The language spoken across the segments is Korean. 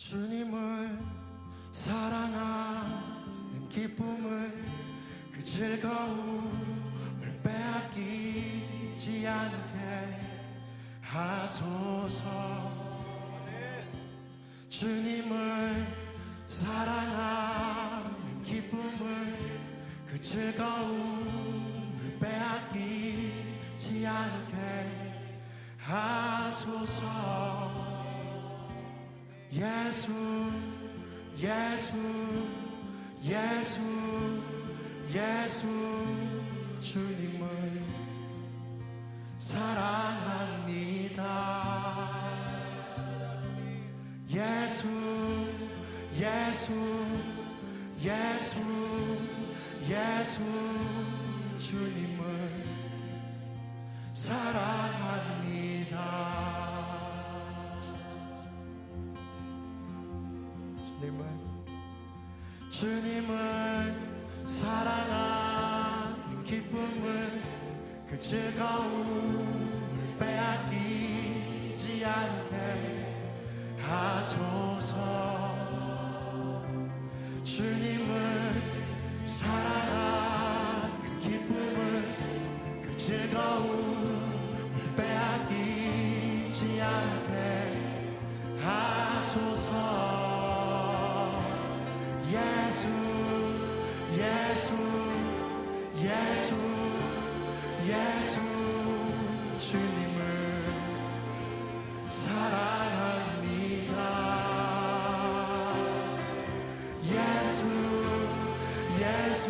주님을 사랑하는 기쁨을 그 즐거움을 빼앗기지 않게 하소서. 주님을 사랑하는 기쁨을 그 즐거움을 빼앗기지 않게 하소서. 예수 예수 예수 예수 주님을 사랑합니다. 예수 예수 예수 예수 주님을 사랑합니다. 주님을 사랑하는 기쁨을 그 즐거움을 빼앗기지 않게 하소서. 주님을 사랑하는 기쁨을 그 즐거움을 빼앗기지 않게 하소서. 예수 예수 예수 예수 주님을 사랑합니다. 예수 예수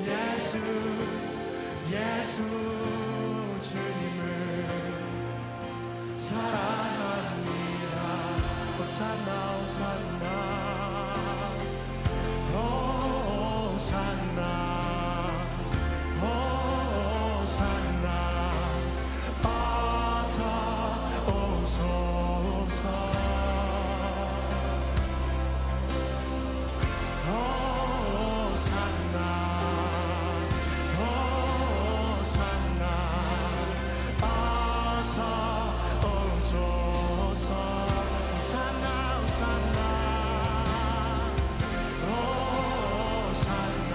예수 예수 주님을 사랑합니다. 호산나 호산나 호산나 호산나 어서 오소서. 호산나 호산나 어서 오소서. 호산나 호산나 호산나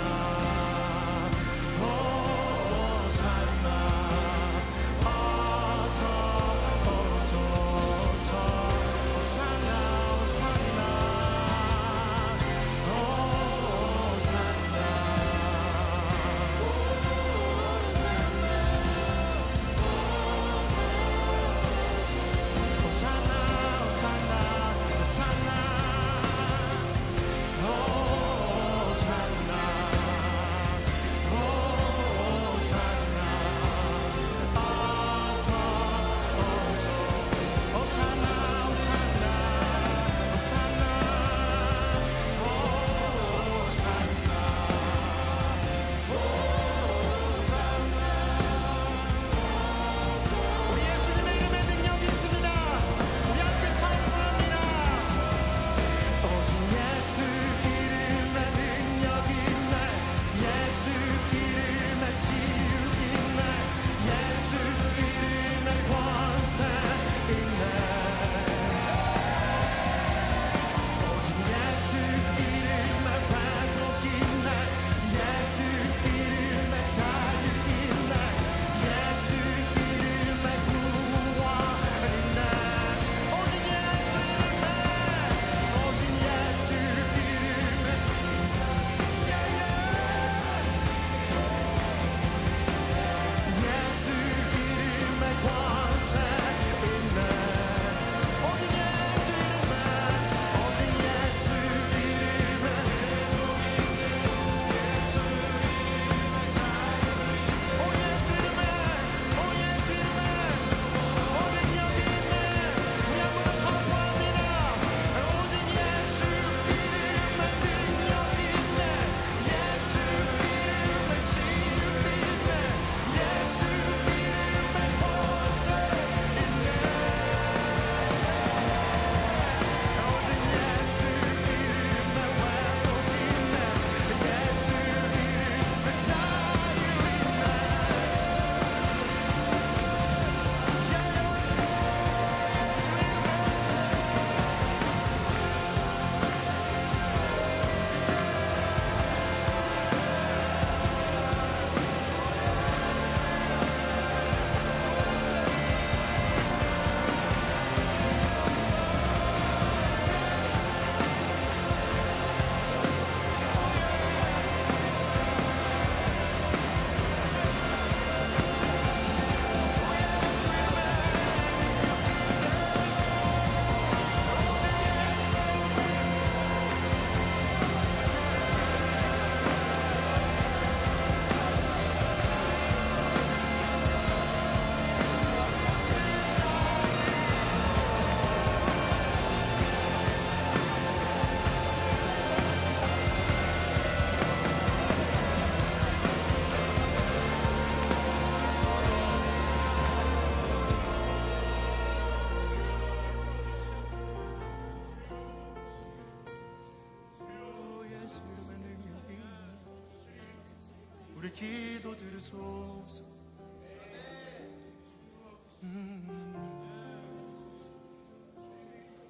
우리 기도 들으소서.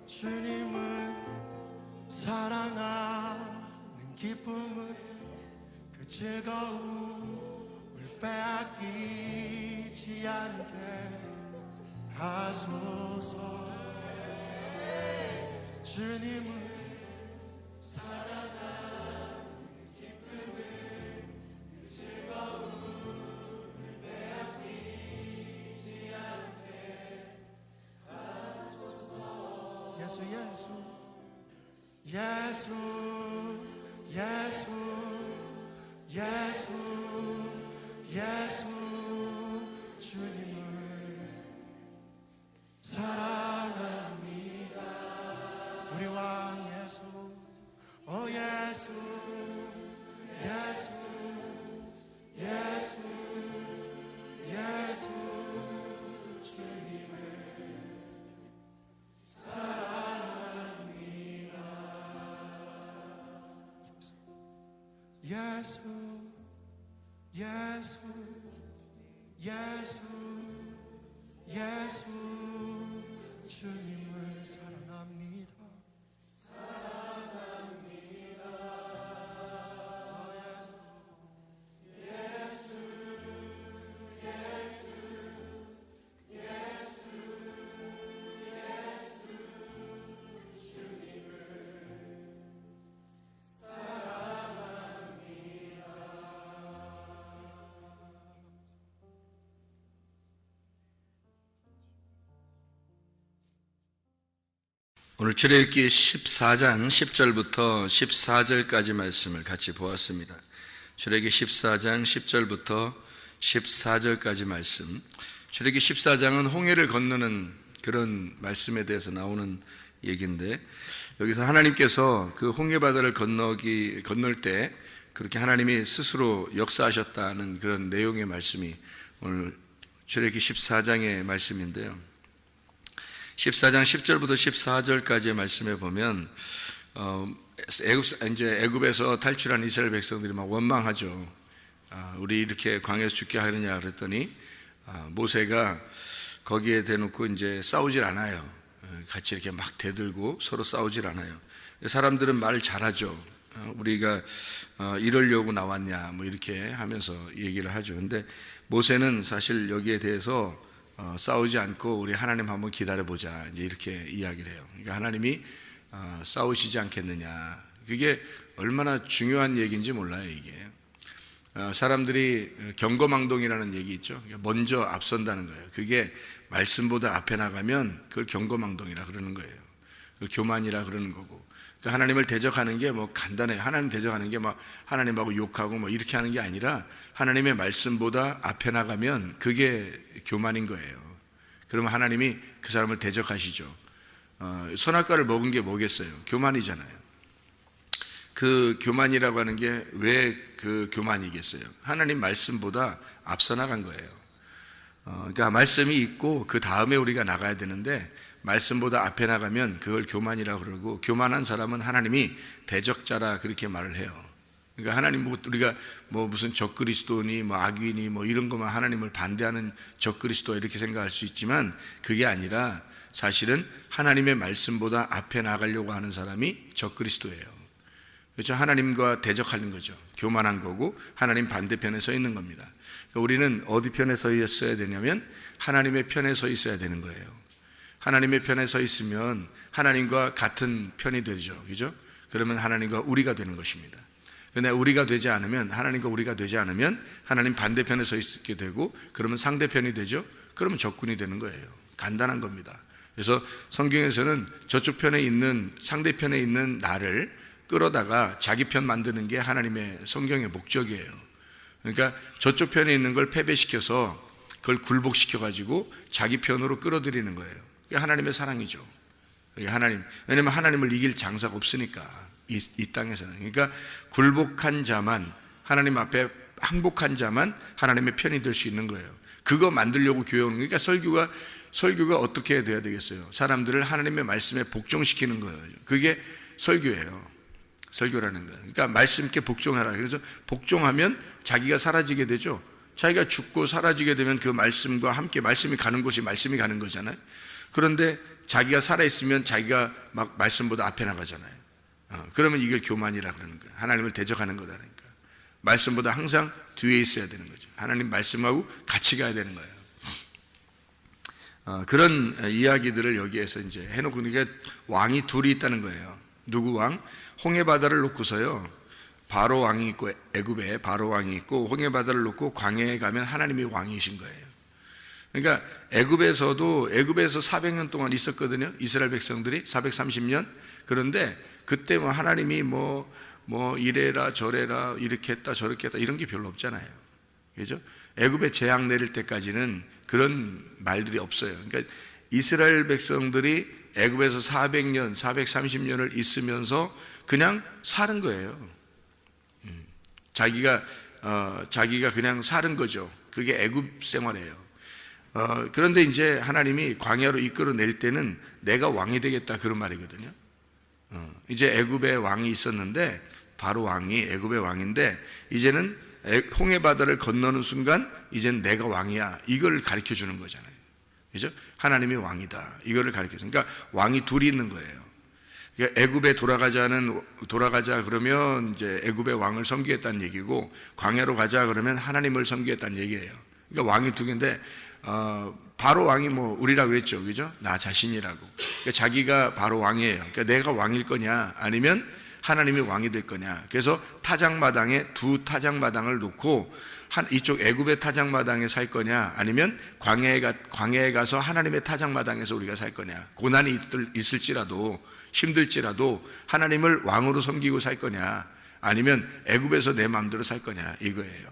주님을 사랑하는 기쁨을, 그 즐거움을 빼앗기지 않게 하소서. 주님을 사랑하는 기쁨을, 그 즐거움을 빼앗기지 않게 하소서. 예수 예수 예수 예수 예수 주님을 사랑합니다. 우리 왕 예수, 오 예수 예수 예수 예수 주님을 사랑합니다. 예수 예수 예수 예수 주님을 사랑합니다. 사랑합니다. 예수 예수 예수 예수 예수 주님을 사랑합니다. 오늘 출애굽기 14장 10절부터 14절까지 말씀을 같이 보았습니다. 출애굽기 14장 10절부터 14절까지 말씀. 출애굽기 14장은 홍해를 건너는 그런 말씀에 대해서 나오는 얘기인데, 여기서 하나님께서 그 홍해 바다를 건널 때 그렇게 하나님이 스스로 역사하셨다는 그런 내용의 말씀이 오늘 출애굽기 14장의 말씀인데요. 14장 10절부터 14절까지의 말씀에 보면 애굽에서 탈출한 이스라엘 백성들이 막 원망하죠. 우리 이렇게 광야에서 죽게 하느냐 그랬더니 모세가 거기에 대놓고 이제 싸우질 않아요. 같이 이렇게 막 대들고 서로 싸우질 않아요. 사람들은 말을 잘하죠. 우리가 이러려고 나왔냐 뭐 이렇게 하면서 얘기를 하죠. 근데 모세는 사실 여기에 대해서 싸우지 않고 우리 하나님 한번 기다려보자 이제 이렇게 이야기를 해요. 그러니까 하나님이 싸우시지 않겠느냐. 그게 얼마나 중요한 얘기인지 몰라요. 이게 사람들이 경거망동이라는 얘기 있죠. 먼저 앞선다는 거예요. 그게 말씀보다 앞에 나가면 그걸 경거망동이라 그러는 거예요. 그걸 교만이라 그러는 거고. 그러니까 하나님을 대적하는 게 뭐 간단해요. 하나님 대적하는 게 막 하나님하고 욕하고 뭐 이렇게 하는 게 아니라 하나님의 말씀보다 앞에 나가면 그게 교만인 거예요. 그러면 하나님이 그 사람을 대적하시죠. 선악과를 먹은 게 뭐겠어요? 교만이잖아요. 그 교만이라고 하는 게 왜 그 교만이겠어요? 하나님 말씀보다 앞서 나간 거예요. 그러니까 말씀이 있고 그 다음에 우리가 나가야 되는데 말씀보다 앞에 나가면 그걸 교만이라고 그러고, 교만한 사람은 하나님이 대적자라 그렇게 말을 해요. 그러니까 하나님 우리가 뭐 무슨 적그리스도니 뭐 악인이 뭐 이런 것만 하나님을 반대하는 적그리스도 이렇게 생각할 수 있지만 그게 아니라 사실은 하나님의 말씀보다 앞에 나가려고 하는 사람이 적그리스도예요. 그렇죠? 하나님과 대적하는 거죠. 교만한 거고 하나님 반대편에 서 있는 겁니다. 그러니까 우리는 어디 편에 서 있어야 되냐면 하나님의 편에 서 있어야 되는 거예요. 하나님의 편에 서 있으면 하나님과 같은 편이 되죠. 그죠? 그러면 하나님과 우리가 되는 것입니다. 근데 우리가 되지 않으면, 하나님과 우리가 되지 않으면 하나님 반대편에 서 있게 되고, 그러면 상대편이 되죠. 그러면 적군이 되는 거예요. 간단한 겁니다. 그래서 성경에서는 저쪽 편에 있는, 상대편에 있는 나를 끌어다가 자기 편 만드는 게 하나님의 성경의 목적이에요. 그러니까 저쪽 편에 있는 걸 패배시켜서 그걸 굴복시켜가지고 자기 편으로 끌어들이는 거예요. 그게 하나님의 사랑이죠. 하나님, 왜냐면 하나님을 이길 장사가 없으니까 이 땅에서는. 그러니까 굴복한 자만, 하나님 앞에 항복한 자만 하나님의 편이 될 수 있는 거예요. 그거 만들려고 교회 오는 거니까 설교가 어떻게 돼야 되겠어요? 사람들을 하나님의 말씀에 복종시키는 거예요. 그게 설교예요. 설교라는 거예요. 그러니까 말씀께 복종하라. 그래서 복종하면 자기가 사라지게 되죠. 자기가 죽고 사라지게 되면 그 말씀과 함께 말씀이 가는 곳이 말씀이 가는 거잖아요. 그런데 자기가 살아있으면 자기가 막 말씀보다 앞에 나가잖아요. 그러면 이게 교만이라 그러는 거예요. 하나님을 대적하는 거다니까. 말씀보다 항상 뒤에 있어야 되는 거죠. 하나님 말씀하고 같이 가야 되는 거예요. 그런 이야기들을 여기에서 이제 해놓고, 그러니까 왕이 둘이 있다는 거예요. 누구 왕? 홍해 바다를 놓고서요, 바로 왕이 있고, 애굽에 바로 왕이 있고, 홍해 바다를 놓고 광야에 가면 하나님이 왕이신 거예요. 그러니까 애굽에서 400년 동안 있었거든요. 이스라엘 백성들이 430년. 그런데 그때 뭐 하나님이 뭐 이래라 저래라 이렇게 했다 저렇게 했다 이런 게 별로 없잖아요. 그죠? 애굽에 재앙 내릴 때까지는 그런 말들이 없어요. 그러니까 이스라엘 백성들이 애굽에서 400년, 430년을 있으면서 그냥 사는 거예요. 자기가 그냥 사는 거죠. 그게 애굽 생활이에요. 그런데 이제 하나님이 광야로 이끌어낼 때는 내가 왕이 되겠다 그런 말이거든요. 이제 애굽에 왕이 있었는데 바로 왕이 애굽의 왕인데 이제는 홍해 바다를 건너는 순간 이제는 내가 왕이야 이걸 가르쳐 주는 거잖아요. 그죠? 하나님이 왕이다 이거를 가르쳐 주는. 그러니까 왕이 둘이 있는 거예요. 그러니까 애굽에 돌아가자 그러면 이제 애굽의 왕을 섬기겠다는 얘기고, 광야로 가자 그러면 하나님을 섬기겠다는 얘기예요. 그러니까 왕이 두 개인데 바로 왕이 뭐 우리라고 그랬죠, 그죠? 나 자신이라고. 그러니까 자기가 바로 왕이에요. 그러니까 내가 왕일 거냐 아니면 하나님이 왕이 될 거냐. 그래서 타작마당에 두 타작마당을 놓고 이쪽 애굽의 타작마당에 살 거냐 아니면 광야에 가서 하나님의 타작마당에서 우리가 살 거냐. 고난이 있을지라도 힘들지라도 하나님을 왕으로 섬기고 살 거냐 아니면 애굽에서 내 마음대로 살 거냐 이거예요.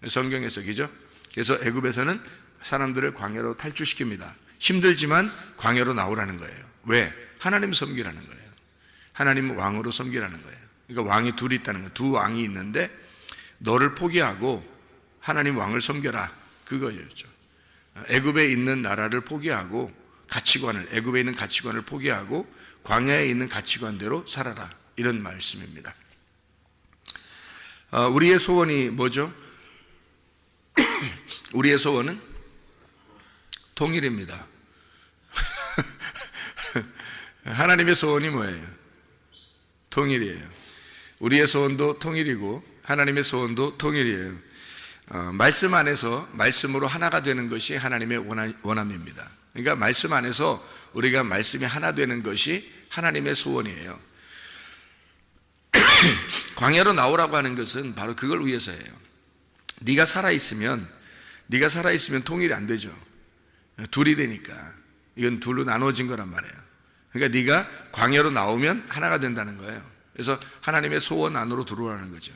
성경에서, 그죠? 그래서 애굽에서는 사람들을 광야로 탈출시킵니다. 힘들지만 광야로 나오라는 거예요. 왜? 하나님 섬기라는 거예요. 하나님 왕으로 섬기라는 거예요. 그러니까 왕이 둘이 있다는 거예요. 두 왕이 있는데 너를 포기하고 하나님 왕을 섬겨라 그거였죠. 애굽에 있는 나라를 포기하고 애굽에 있는 가치관을 포기하고 광야에 있는 가치관대로 살아라 이런 말씀입니다. 우리의 소원이 뭐죠? 우리의 소원은 통일입니다. 하나님의 소원이 뭐예요? 통일이에요. 우리의 소원도 통일이고 하나님의 소원도 통일이에요. 말씀 안에서 말씀으로 하나가 되는 것이 하나님의 원함입니다. 그러니까 말씀 안에서 우리가 말씀이 하나 되는 것이 하나님의 소원이에요. 광야로 나오라고 하는 것은 바로 그걸 위해서예요. 네가 살아있으면 통일이 안 되죠. 둘이 되니까. 이건 둘로 나눠진 거란 말이에요. 그러니까 네가 광야로 나오면 하나가 된다는 거예요. 그래서 하나님의 소원 안으로 들어오라는 거죠.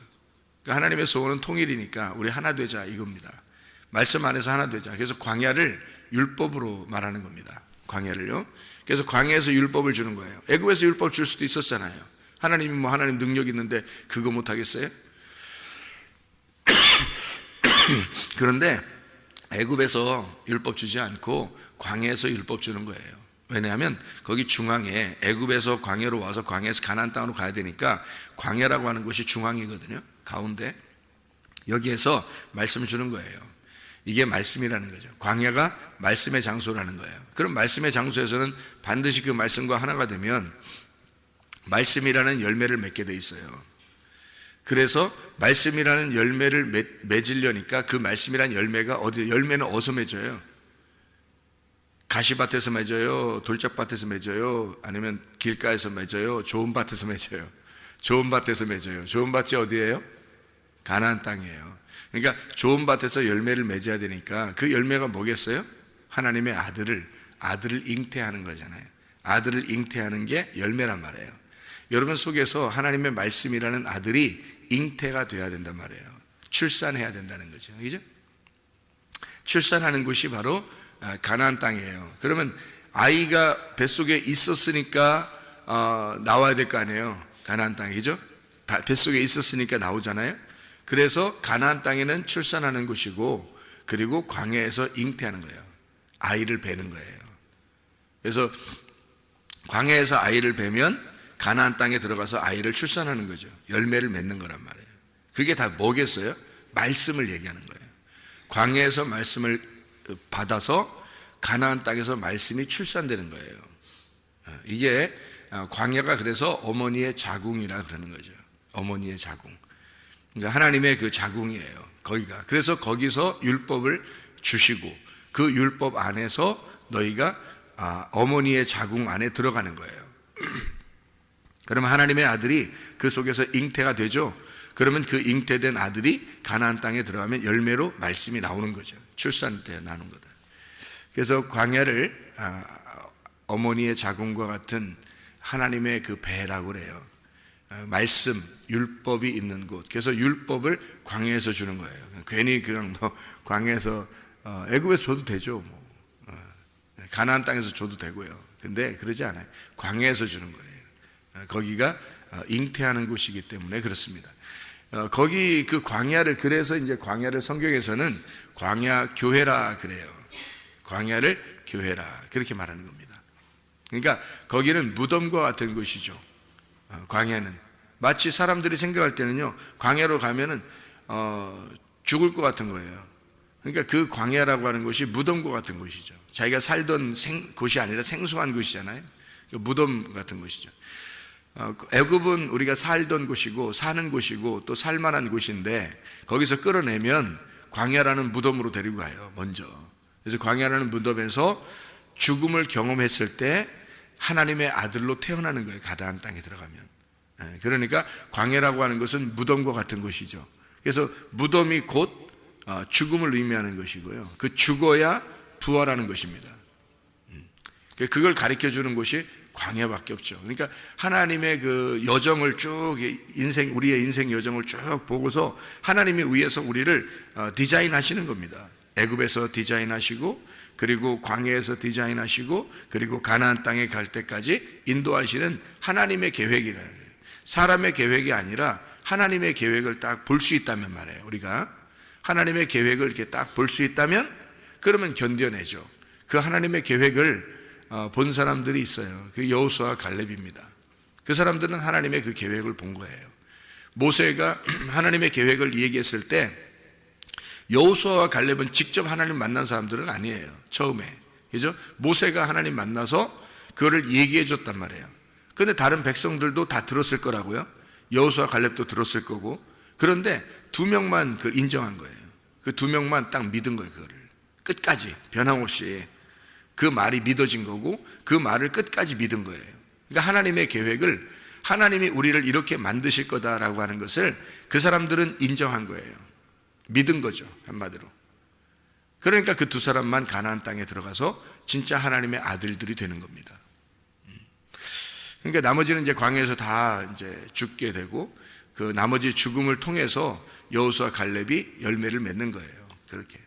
그러니까 하나님의 소원은 통일이니까 우리 하나 되자 이겁니다. 말씀 안에서 하나 되자. 그래서 광야를 율법으로 말하는 겁니다. 광야를요. 그래서 광야에서 율법을 주는 거예요. 애굽에서 율법 줄 수도 있었잖아요. 하나님이 하나님 능력 있는데 그거 못 하겠어요? 그런데 애굽에서 율법 주지 않고 광야에서 율법 주는 거예요. 왜냐하면 거기 중앙에 애굽에서 광야로 와서 광야에서 가나안 땅으로 가야 되니까 광야라고 하는 곳이 중앙이거든요. 가운데 여기에서 말씀을 주는 거예요. 이게 말씀이라는 거죠. 광야가 말씀의 장소라는 거예요. 그럼 말씀의 장소에서는 반드시 그 말씀과 하나가 되면 말씀이라는 열매를 맺게 돼 있어요. 그래서 말씀이라는 열매를 맺으려니까 그 말씀이라는 열매가 열매는 어디서 맺어요? 가시밭에서 맺어요? 돌짝밭에서 맺어요? 아니면 길가에서 맺어요? 좋은 밭에서 맺어요? 좋은 밭에서 맺어요. 좋은 밭이 어디예요? 가나안 땅이에요. 그러니까 좋은 밭에서 열매를 맺어야 되니까 그 열매가 뭐겠어요? 하나님의 아들을 잉태하는 거잖아요. 아들을 잉태하는 게 열매란 말이에요. 여러분 속에서 하나님의 말씀이라는 아들이 잉태가 돼야 된단 말이에요. 출산해야 된다는 거죠. 그죠? 출산하는 곳이 바로 가나안 땅이에요. 그러면 아이가 뱃속에 있었으니까 나와야 될 거 아니에요. 가나안 땅이죠. 뱃속에 있었으니까 나오잖아요. 그래서 가나안 땅에는 출산하는 곳이고 그리고 광야에서 잉태하는 거예요. 아이를 베는 거예요. 그래서 광야에서 아이를 베면 가나안 땅에 들어가서 아이를 출산하는 거죠. 열매를 맺는 거란 말이에요. 그게 다 뭐겠어요? 말씀을 얘기하는 거예요. 광야에서 말씀을 받아서 가나안 땅에서 말씀이 출산되는 거예요. 이게 광야가 그래서 어머니의 자궁이라 그러는 거죠. 어머니의 자궁. 그러니까 하나님의 그 자궁이에요. 거기가. 그래서 거기서 율법을 주시고 그 율법 안에서 너희가 어머니의 자궁 안에 들어가는 거예요. 그러면 하나님의 아들이 그 속에서 잉태가 되죠. 그러면 그 잉태된 아들이 가나안 땅에 들어가면 열매로 말씀이 나오는 거죠. 출산 때 나오는 거다. 그래서 광야를 어머니의 자궁과 같은 하나님의 그 배라고 그래요. 말씀, 율법이 있는 곳. 그래서 율법을 광야에서 주는 거예요. 괜히 그냥 광야에서 애굽에서 줘도 되죠. 가나안 땅에서 줘도 되고요. 근데 그러지 않아요. 광야에서 주는 거예요. 거기가 잉태하는 곳이기 때문에 그렇습니다. 거기 그 광야를, 그래서 이제 광야를 성경에서는 광야 교회라 그래요. 광야를 교회라 그렇게 말하는 겁니다. 그러니까 거기는 무덤과 같은 곳이죠. 광야는 마치 사람들이 생각할 때는요, 광야로 가면은 죽을 것 같은 거예요. 그러니까 그 광야라고 하는 곳이 무덤과 같은 곳이죠. 자기가 살던 곳이 아니라 생소한 곳이잖아요. 무덤 같은 곳이죠. 애굽은 우리가 살던 곳이고 사는 곳이고 또 살만한 곳인데 거기서 끌어내면 광야라는 무덤으로 데리고 가요. 먼저. 그래서 광야라는 무덤에서 죽음을 경험했을 때 하나님의 아들로 태어나는 거예요. 가나안 땅에 들어가면. 그러니까 광야라고 하는 것은 무덤과 같은 곳이죠. 그래서 무덤이 곧 죽음을 의미하는 것이고요. 그 죽어야 부활하는 것입니다. 그걸 가르쳐 주는 곳이 광야밖에 없죠. 그러니까 하나님의 그 여정을 쭉 우리의 인생 여정을 쭉 보고서 하나님이 위해서 우리를 디자인하시는 겁니다. 애굽에서 디자인하시고 그리고 광야에서 디자인하시고 그리고 가나안 땅에 갈 때까지 인도하시는 하나님의 계획이라는 거예요. 사람의 계획이 아니라 하나님의 계획을 딱 볼 수 있다면 말이에요. 우리가 하나님의 계획을 이렇게 딱 볼 수 있다면 그러면 견뎌내죠. 그 하나님의 계획을 본 사람들이 있어요. 그 여호수아와 갈렙입니다. 그 사람들은 하나님의 그 계획을 본 거예요. 모세가 하나님의 계획을 얘기했을 때 여호수아와 갈렙은 직접 하나님 만난 사람들은 아니에요. 처음에. 그죠? 모세가 하나님 만나서 그거를 얘기해 줬단 말이에요. 근데 다른 백성들도 다 들었을 거라고요. 여호수아 갈렙도 들었을 거고. 그런데 2명만 그걸 인정한 거예요. 그 2명만 딱 믿은 거예요. 그거를 끝까지 변함없이 그 말이 믿어진 거고 그 말을 끝까지 믿은 거예요. 그러니까 하나님의 계획을, 하나님이 우리를 이렇게 만드실 거다라고 하는 것을 그 사람들은 인정한 거예요. 믿은 거죠, 한마디로. 그러니까 그 2사람만 가나안 땅에 들어가서 진짜 하나님의 아들들이 되는 겁니다. 그러니까 나머지는 이제 광야에서 다 이제 죽게 되고 그 나머지 죽음을 통해서 여호수아 갈렙이 열매를 맺는 거예요. 그렇게.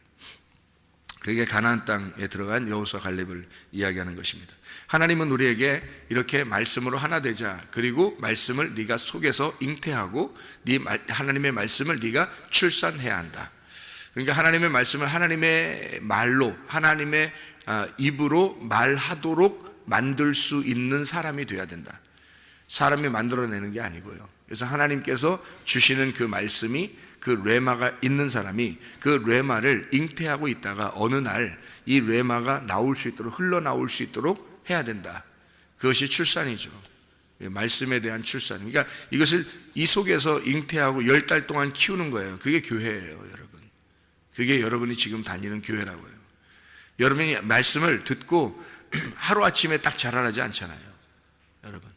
그게 가나안 땅에 들어간 여호수아 갈렙을 이야기하는 것입니다. 하나님은 우리에게 이렇게 말씀으로 하나 되자. 그리고 말씀을 네가 속에서 잉태하고 하나님의 말씀을 네가 출산해야 한다. 그러니까 하나님의 말씀을 하나님의 말로, 하나님의 입으로 말하도록 만들 수 있는 사람이 되어야 된다. 사람이 만들어내는 게 아니고요. 그래서 하나님께서 주시는 그 말씀이, 그 레마가 있는 사람이 그 레마를 잉태하고 있다가 어느 날 이 레마가 나올 수 있도록, 흘러나올 수 있도록 해야 된다. 그것이 출산이죠. 말씀에 대한 출산. 그러니까 이것을 이 속에서 잉태하고 10달 동안 키우는 거예요. 그게 교회예요, 여러분. 그게 여러분이 지금 다니는 교회라고요. 여러분이 말씀을 듣고 하루아침에 딱 자라나지 않잖아요, 여러분.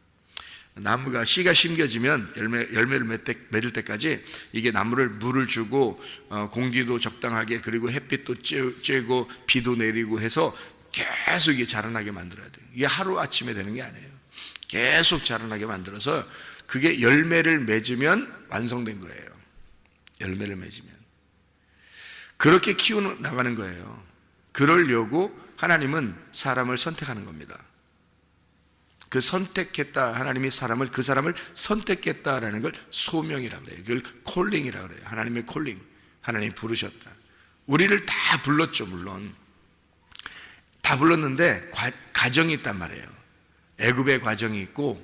나무가 씨가 심겨지면 열매를 맺을 때까지 이게 나무를 물을 주고 공기도 적당하게, 그리고 햇빛도 쬐고 비도 내리고 해서 계속 이게 자라나게 만들어야 돼요. 이게 하루아침에 되는 게 아니에요. 계속 자라나게 만들어서 그게 열매를 맺으면 완성된 거예요. 열매를 맺으면. 그렇게 키워 나가는 거예요. 그러려고 하나님은 사람을 선택하는 겁니다. 그 선택했다, 하나님이 그 사람을 선택했다라는 걸 소명이라고 그래요. 그걸 콜링이라고 그래요. 하나님의 콜링. 하나님이 부르셨다. 우리를 다 불렀죠, 물론. 다 불렀는데 과정이 있단 말이에요. 애굽의 과정이 있고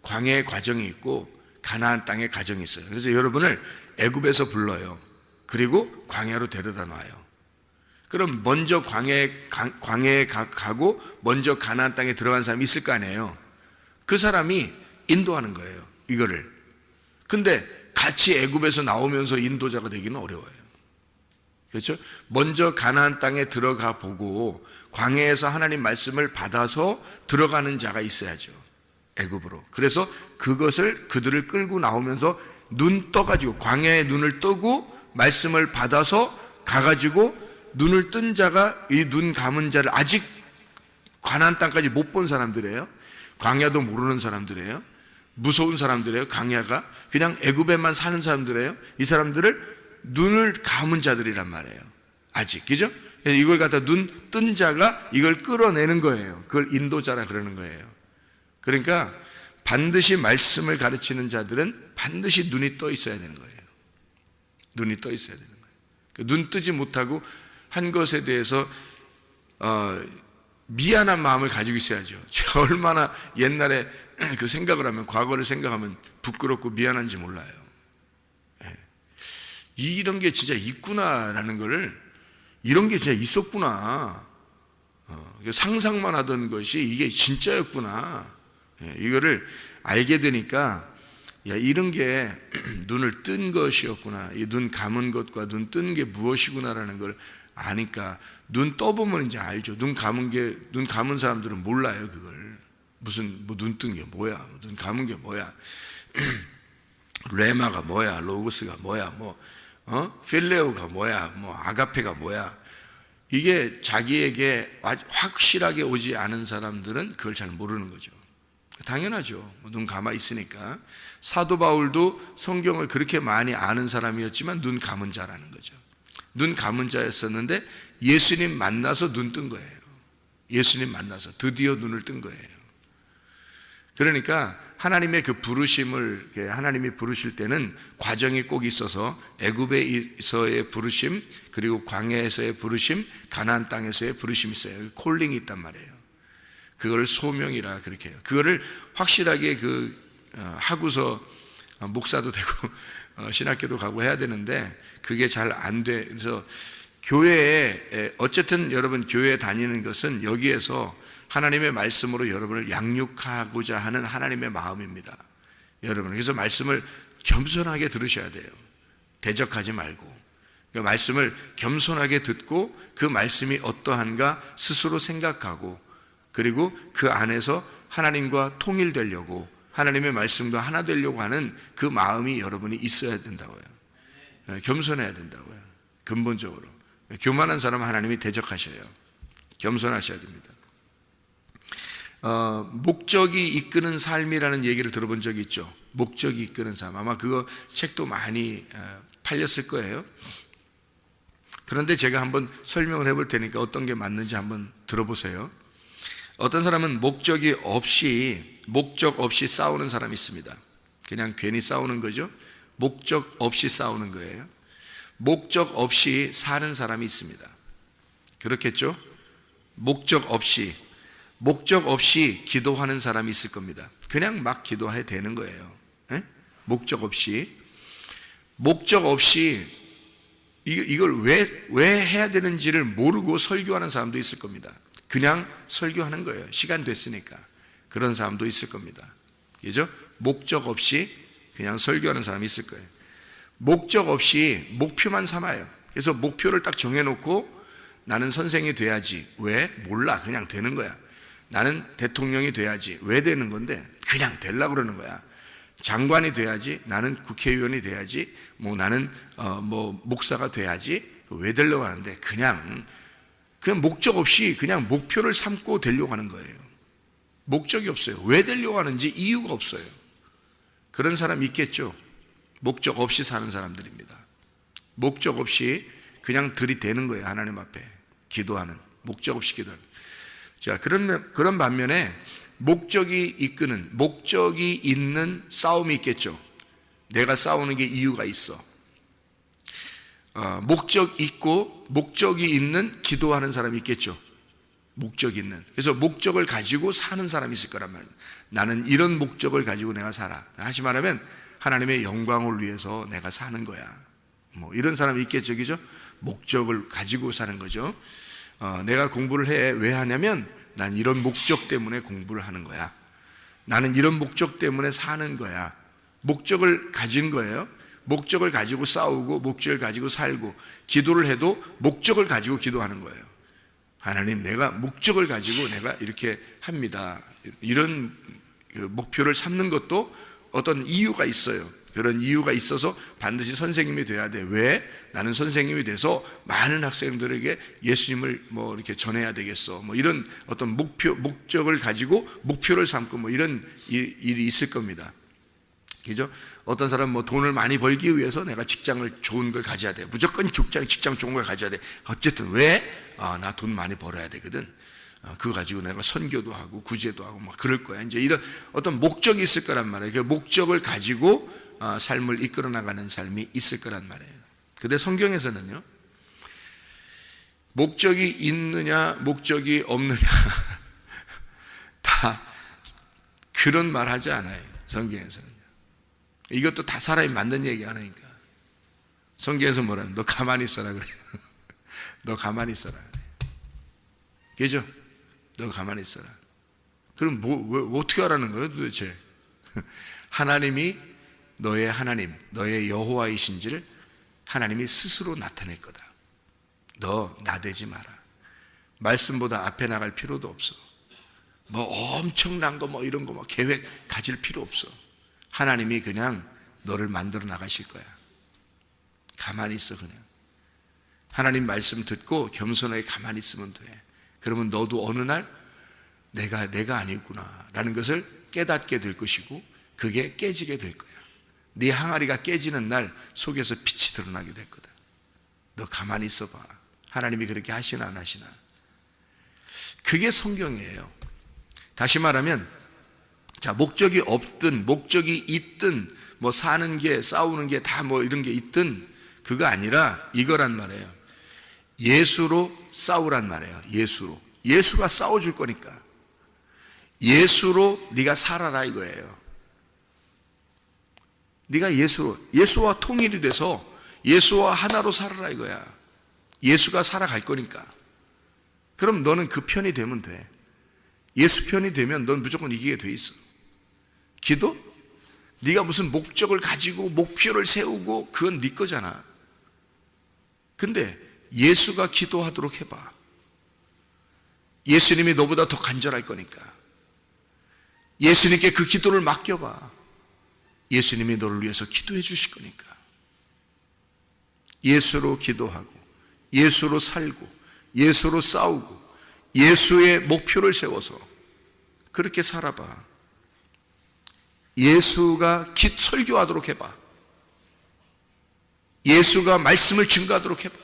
광야의 과정이 있고 가나안 땅의 과정이 있어요. 그래서 여러분을 애굽에서 불러요. 그리고 광야로 데려다 놔요. 그럼 먼저 광야에 가고 먼저 가나안 땅에 들어간 사람이 있을 거 아니에요. 그 사람이 인도하는 거예요, 이거를. 근데 같이 애굽에서 나오면서 인도자가 되기는 어려워요. 그렇죠? 먼저 가나안 땅에 들어가 보고 광야에서 하나님 말씀을 받아서 들어가는 자가 있어야죠, 애굽으로. 그래서 그들을 끌고 나오면서 눈 떠가지고 광야에 눈을 뜨고 말씀을 받아서 가가지고 눈을 뜬 자가, 이 눈 감은 자를 아직 가나안 땅까지 못 본 사람들이에요. 광야도 모르는 사람들이에요. 무서운 사람들이에요. 광야가 그냥 애굽에만 사는 사람들이에요. 이 사람들을 눈을 감은 자들이란 말이에요, 아직. 그죠? 이걸 갖다 눈 뜬 자가 이걸 끌어내는 거예요. 그걸 인도자라 그러는 거예요. 그러니까 반드시 말씀을 가르치는 자들은 반드시 눈이 떠 있어야 되는 거예요. 눈이 떠 있어야 되는 거예요. 눈 뜨지 못하고 한 것에 대해서 미안한 마음을 가지고 있어야죠. 제가 얼마나 옛날에 그 생각을 하면, 과거를 생각하면 부끄럽고 미안한지 몰라요. 이런 게 진짜 있구나라는 거를, 이런 게 진짜 있었구나, 상상만 하던 것이 이게 진짜였구나, 이거를 알게 되니까, 야, 이런 게 눈을 뜬 것이었구나, 이 눈 감은 것과 눈 뜬 게 무엇이구나라는 걸 아니까, 눈 떠보면 이제 알죠. 눈 감은 사람들은 몰라요, 그걸. 무슨, 눈 뜬 게 뭐야, 눈 감은 게 뭐야, 레마가 뭐야, 로고스가 뭐야, 필레오가 뭐야, 아가페가 뭐야. 이게 자기에게 확실하게 오지 않은 사람들은 그걸 잘 모르는 거죠. 당연하죠. 눈 감아 있으니까. 사도 바울도 성경을 그렇게 많이 아는 사람이었지만 눈 감은 자라는 거죠. 눈 감은 자였었는데 예수님 만나서 눈 뜬 거예요. 예수님 만나서 드디어 눈을 뜬 거예요. 그러니까 하나님의 그 부르심을, 하나님이 부르실 때는 과정이 꼭 있어서 애굽에서의 부르심, 그리고 광야에서의 부르심, 가나안 땅에서의 부르심이 있어요. 콜링이 있단 말이에요. 그거를 소명이라 그렇게 해요. 그거를 확실하게 하고서 목사도 되고 신학교도 가고 해야 되는데 그게 잘 안 돼. 그래서 교회에, 어쨌든 여러분 교회에 다니는 것은 여기에서 하나님의 말씀으로 여러분을 양육하고자 하는 하나님의 마음입니다, 여러분. 그래서 말씀을 겸손하게 들으셔야 돼요. 대적하지 말고. 그 말씀을 겸손하게 듣고 그 말씀이 어떠한가 스스로 생각하고, 그리고 그 안에서 하나님과 통일되려고, 하나님의 말씀과 하나 되려고 하는 그 마음이 여러분이 있어야 된다고요. 겸손해야 된다고요. 근본적으로. 교만한 사람은 하나님이 대적하셔요. 겸손하셔야 됩니다. 목적이 이끄는 삶이라는 얘기를 들어본 적이 있죠. 목적이 이끄는 삶. 아마 그거 책도 많이 팔렸을 거예요. 그런데 제가 한번 설명을 해볼 테니까 어떤 게 맞는지 한번 들어보세요. 어떤 사람은 목적 없이 싸우는 사람이 있습니다. 그냥 괜히 싸우는 거죠. 목적 없이 싸우는 거예요. 목적 없이 사는 사람이 있습니다. 그렇겠죠? 목적 없이 기도하는 사람이 있을 겁니다. 그냥 막 기도해야 되는 거예요. 목적 없이 이걸 왜 해야 되는지를 모르고 설교하는 사람도 있을 겁니다. 그냥 설교하는 거예요. 시간 됐으니까. 그런 사람도 있을 겁니다. 그죠? 목적 없이 그냥 설교하는 사람이 있을 거예요. 목적 없이 목표만 삼아요. 그래서 목표를 딱 정해놓고 나는 선생이 돼야지. 왜? 몰라. 그냥 되는 거야. 나는 대통령이 돼야지. 왜 되는 건데? 그냥 되려고 그러는 거야. 장관이 돼야지. 나는 국회의원이 돼야지. 나는 목사가 돼야지. 왜 되려고 하는데? 그냥 목적 없이 그냥 목표를 삼고 되려고 하는 거예요. 목적이 없어요. 왜 되려고 하는지 이유가 없어요. 그런 사람 있겠죠? 목적 없이 사는 사람들입니다. 목적 없이 그냥 들이대는 거예요. 하나님 앞에 기도하는, 목적 없이 기도하는. 자, 그런 반면에 목적이 있는 싸움이 있겠죠. 내가 싸우는 게 이유가 있어. 목적이 있는 기도하는 사람이 있겠죠. 목적 있는. 그래서 목적을 가지고 사는 사람이 있을 거란 말이에요. 나는 이런 목적을 가지고 내가 살아. 다시 말하면 하나님의 영광을 위해서 내가 사는 거야. 뭐 이런 사람이 있겠죠, 그죠? 목적을 가지고 사는 거죠. 내가 공부를 해. 왜 하냐면 난 이런 목적 때문에 공부를 하는 거야. 나는 이런 목적 때문에 사는 거야. 목적을 가진 거예요. 목적을 가지고 싸우고 목적을 가지고 살고, 기도를 해도 목적을 가지고 기도하는 거예요. 하나님, 내가 목적을 가지고 내가 이렇게 합니다. 이런 목표를 삼는 것도 어떤 이유가 있어요. 그런 이유가 있어서 반드시 선생님이 돼야 돼. 왜? 나는 선생님이 돼서 많은 학생들에게 예수님을 뭐 이렇게 전해야 되겠어. 뭐 이런 어떤 목적을 가지고 목표를 삼고 뭐 이런 일이 있을 겁니다. 그죠? 어떤 사람은 뭐 돈을 많이 벌기 위해서 내가 직장을 좋은 걸 가져야 돼. 무조건 직장 좋은 걸 가져야 돼. 어쨌든 왜? 나 돈 많이 벌어야 되거든. 그거 가지고 내가 선교도 하고 구제도 하고 막 그럴 거야. 이제 이런 어떤 목적이 있을 거란 말이에요. 그 목적을 가지고 삶을 이끌어 나가는 삶이 있을 거란 말이에요. 근데 성경에서는요, 목적이 있느냐 목적이 없느냐 다 그런 말 하지 않아요. 성경에서는. 이것도 다 사람이 만든 얘기 안 하니까. 성경에서 뭐라는, 너 가만히 있어라 그래요. 너 가만히 있어라 그래요. 그죠? 너 가만히 있어라. 그럼 왜 어떻게 하라는 거예요 도대체? 하나님이 너의 하나님, 너의 여호와이신지를 하나님이 스스로 나타낼 거다. 너 나대지 마라. 말씀보다 앞에 나갈 필요도 없어. 뭐 엄청난 거 뭐 이런 거 뭐 계획 가질 필요 없어. 하나님이 그냥 너를 만들어 나가실 거야. 가만히 있어. 그냥 하나님 말씀 듣고 겸손하게 가만히 있으면 돼. 그러면 너도 어느 날 내가 아니구나 라는 것을 깨닫게 될 것이고, 그게 깨지게 될 거야. 네 항아리가 깨지는 날 속에서 빛이 드러나게 될 거다. 너 가만히 있어봐. 하나님이 그렇게 하시나 안 하시나. 그게 성경이에요. 다시 말하면, 자, 목적이 없든 목적이 있든 뭐 사는 게 싸우는 게 다 뭐 이런 게 있든 그거 아니라 이거란 말이에요. 예수로 싸우란 말이에요. 예수로. 예수가 싸워줄 거니까 예수로 네가 살아라 이거예요. 네가 예수와 통일이 돼서 예수와 하나로 살아라 이거야. 예수가 살아갈 거니까. 그럼 너는 그 편이 되면 돼. 예수 편이 되면 넌 무조건 이기게 돼 있어. 기도? 네가 무슨 목적을 가지고 목표를 세우고 그건 네 거잖아. 근데 예수가 기도하도록 해봐. 예수님이 너보다 더 간절할 거니까. 예수님께 그 기도를 맡겨봐. 예수님이 너를 위해서 기도해 주실 거니까. 예수로 기도하고 예수로 살고 예수로 싸우고 예수의 목표를 세워서 그렇게 살아봐. 예수가 설교하도록 해봐. 예수가 말씀을 증거하도록 해봐.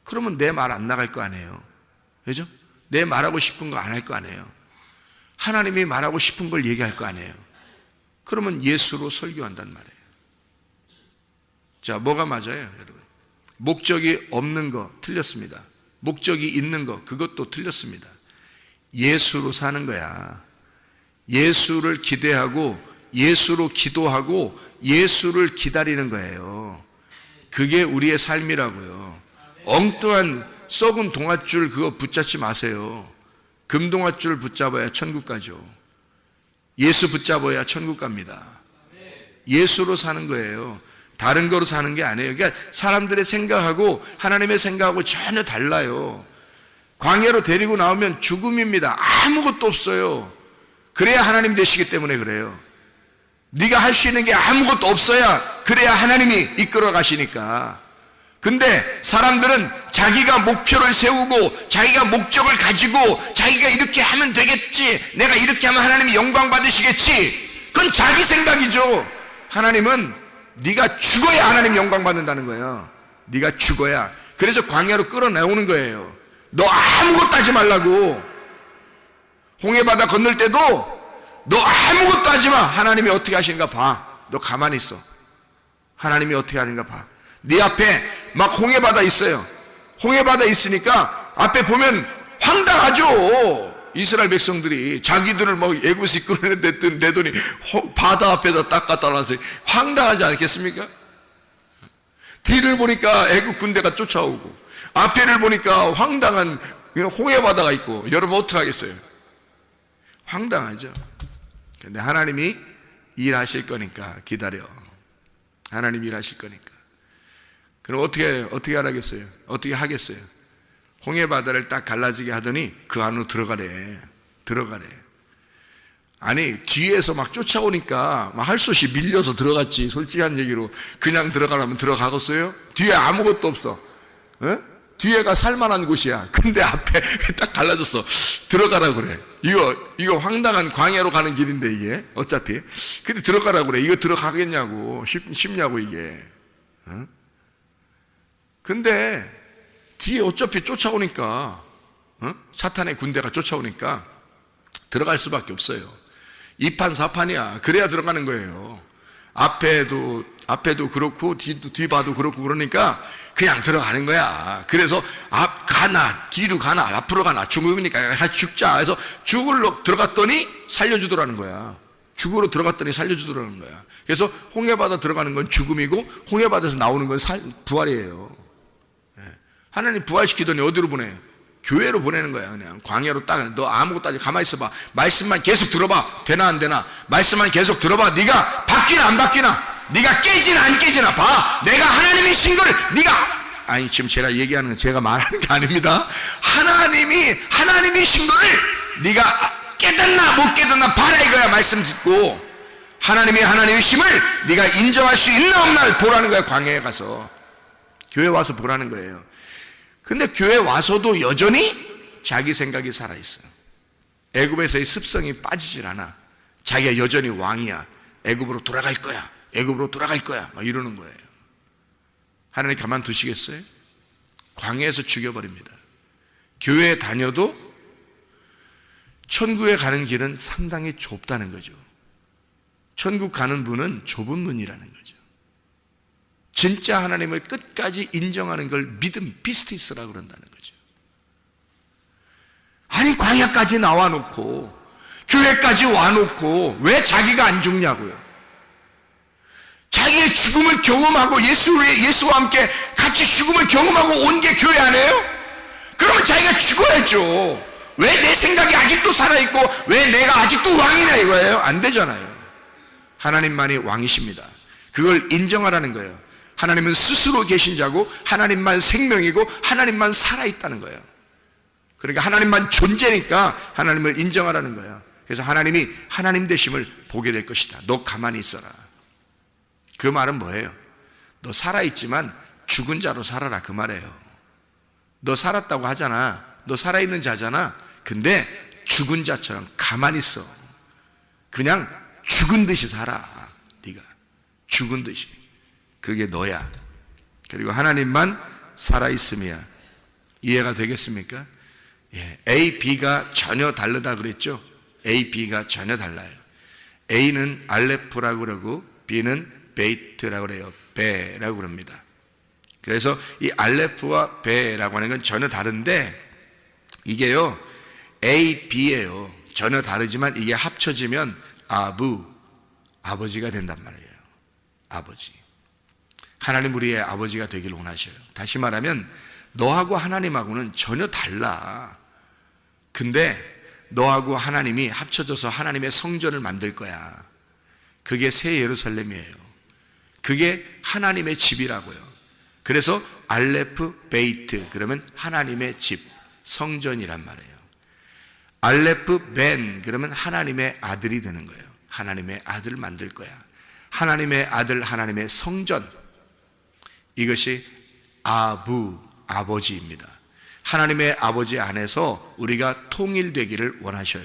그러면 내 말 안 나갈 거 아니에요. 그죠? 내 말하고 싶은 거 안 할 거 아니에요. 하나님이 말하고 싶은 걸 얘기할 거 아니에요. 그러면 예수로 설교한단 말이에요. 자, 뭐가 맞아요, 여러분? 목적이 없는 거 틀렸습니다. 목적이 있는 거 그것도 틀렸습니다. 예수로 사는 거야. 예수를 기대하고 예수로 기도하고 예수를 기다리는 거예요. 그게 우리의 삶이라고요. 엉뚱한 썩은 동아줄 그거 붙잡지 마세요. 금동아줄 붙잡아야 천국 가죠. 예수 붙잡아야 천국 갑니다. 예수로 사는 거예요. 다른 거로 사는 게 아니에요. 그러니까 사람들의 생각하고 하나님의 생각하고 전혀 달라요. 광야로 데리고 나오면 죽음입니다. 아무것도 없어요. 그래야 하나님 되시기 때문에 그래요. 네가 할 수 있는 게 아무것도 없어야 그래야 하나님이 이끌어 가시니까. 근데 사람들은 자기가 목표를 세우고 자기가 목적을 가지고 자기가 이렇게 하면 되겠지, 내가 이렇게 하면 하나님이 영광 받으시겠지, 그건 자기 생각이죠. 하나님은 네가 죽어야 하나님 영광 받는다는 거예요. 네가 죽어야. 그래서 광야로 끌어내오는 거예요. 너 아무것도 하지 말라고. 홍해바다 건널 때도 너 아무것도 하지 마. 하나님이 어떻게 하시는가 봐. 너 가만히 있어. 하나님이 어떻게 하는가 봐. 네 앞에 막 홍해바다 있어요. 홍해바다 있으니까 앞에 보면 황당하죠. 이스라엘 백성들이 자기들을 막 애굽에서 이끌어내더니 바다 앞에다 딱 갖다 놔서 황당하지 않겠습니까? 뒤를 보니까 애굽 군대가 쫓아오고 앞에를 보니까 황당한 홍해 바다가 있고, 여러분 어떡하겠어요? 황당하죠. 근데 하나님이 일하실 거니까 기다려. 하나님이 일하실 거니까. 그럼 어떻게 하겠어요? 어떻게 하겠어요? 홍해 바다를 딱 갈라지게 하더니 그 안으로 들어가래. 아니, 뒤에서 막 쫓아오니까 막 할 수 없이 밀려서 들어갔지. 솔직한 얘기로 그냥 들어가라면 들어가겠어요? 뒤에 아무것도 없어. 뒤에가 살만한 곳이야. 근데 앞에 딱 갈라졌어. 들어가라 그래. 이거 황당한 광야로 가는 길인데 이게 어차피. 근데 들어가라 그래. 이거 들어가겠냐고. 쉽냐고 이게. 근데 뒤에 어차피 쫓아오니까, 사탄의 군대가 쫓아오니까 들어갈 수밖에 없어요. 2판 4판이야. 그래야 들어가는 거예요. 앞에도 그렇고 뒤 봐도 그렇고 그러니까 그냥 들어가는 거야. 그래서 가나 뒤로 가나 앞으로 가나 죽음이니까 같이 죽자 해서 죽으러 들어갔더니 살려주더라는 거야. 죽으러 들어갔더니 살려주더라는 거야. 그래서 홍해바다 들어가는 건 죽음이고 홍해바다에서 나오는 건 부활이에요. 하나님 부활시키더니 어디로 보내요? 교회로 보내는 거야. 그냥 광야로 딱, 너 아무것도 아니고 가만히 있어봐. 말씀만 계속 들어봐. 되나 안 되나? 말씀만 계속 들어봐. 네가 바뀌나 안 바뀌나? 네가 깨지나 안 깨지나 봐. 내가 하나님이신 걸 네가, 아니 지금 제가 얘기하는 건 제가 말하는 게 아닙니다. 하나님이신 걸 네가 깨닫나 못 깨닫나 봐라 이거야. 말씀 듣고 하나님이 하나님이심을 네가 인정할 수 있나 없나를 보라는 거야. 광야에 가서 교회 와서 보라는 거예요. 근데 교회 와서도 여전히 자기 생각이 살아있어. 애굽에서의 습성이 빠지질 않아. 자기가 여전히 왕이야. 애굽으로 돌아갈 거야. 애굽으로 돌아갈 거야. 막 이러는 거예요. 하나님 가만두시겠어요? 광야에서 죽여버립니다. 교회에 다녀도 천국에 가는 길은 상당히 좁다는 거죠. 천국 가는 문은 좁은 문이라는 거죠. 진짜 하나님을 끝까지 인정하는 걸 믿음 피스티스라고 그런다는 거죠. 아니 광야까지 나와놓고 교회까지 와놓고 왜 자기가 안 죽냐고요. 자기의 죽음을 경험하고 예수와 함께 같이 죽음을 경험하고 온 게 교회 아니에요? 그러면 자기가 죽어야죠. 왜 내 생각이 아직도 살아있고 왜 내가 아직도 왕이냐 이거예요? 안 되잖아요. 하나님만이 왕이십니다. 그걸 인정하라는 거예요. 하나님은 스스로 계신 자고 하나님만 생명이고 하나님만 살아있다는 거예요. 그러니까 하나님만 존재니까 하나님을 인정하라는 거예요. 그래서 하나님이 하나님 되심을 보게 될 것이다. 너 가만히 있어라. 그 말은 뭐예요? 너 살아있지만 죽은 자로 살아라 그 말이에요. 너 살았다고 하잖아. 너 살아있는 자잖아. 근데 죽은 자처럼 가만히 있어. 그냥 죽은 듯이 살아. 네가 죽은 듯이. 그게 너야. 그리고 하나님만 살아있음이야. 이해가 되겠습니까? 예. A, B가 전혀 다르다 그랬죠? A, B가 전혀 달라요. A는 알레프라고 그러고 B는 베이트라고 그래요. 베라고 그럽니다. 그래서 이 알레프와 베라고 하는 건 전혀 다른데 이게요 A, B예요. 전혀 다르지만 이게 합쳐지면 아버지가 된단 말이에요. 아버지. 하나님 우리의 아버지가 되길 원하셔요. 다시 말하면 너하고 하나님하고는 전혀 달라. 근데 너하고 하나님이 합쳐져서 하나님의 성전을 만들 거야. 그게 새 예루살렘이에요. 그게 하나님의 집이라고요. 그래서 알레프 베이트 그러면 하나님의 집, 성전이란 말이에요. 알레프 벤 그러면 하나님의 아들이 되는 거예요. 하나님의 아들을 만들 거야. 하나님의 아들, 하나님의 성전. 이것이 아버지입니다. 하나님의 아버지 안에서 우리가 통일되기를 원하셔요.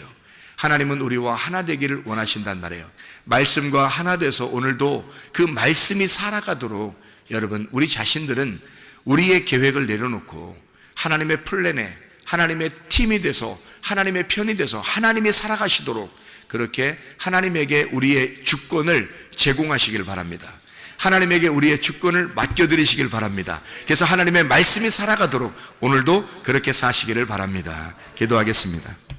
하나님은 우리와 하나 되기를 원하신단 말이에요. 말씀과 하나 돼서 오늘도 그 말씀이 살아가도록 여러분 우리 자신들은 우리의 계획을 내려놓고 하나님의 플랜에 하나님의 팀이 돼서 하나님의 편이 돼서 하나님이 살아가시도록 그렇게 하나님에게 우리의 주권을 제공하시길 바랍니다. 하나님에게 우리의 주권을 맡겨드리시길 바랍니다. 그래서 하나님의 말씀이 살아가도록 오늘도 그렇게 사시기를 바랍니다. 기도하겠습니다.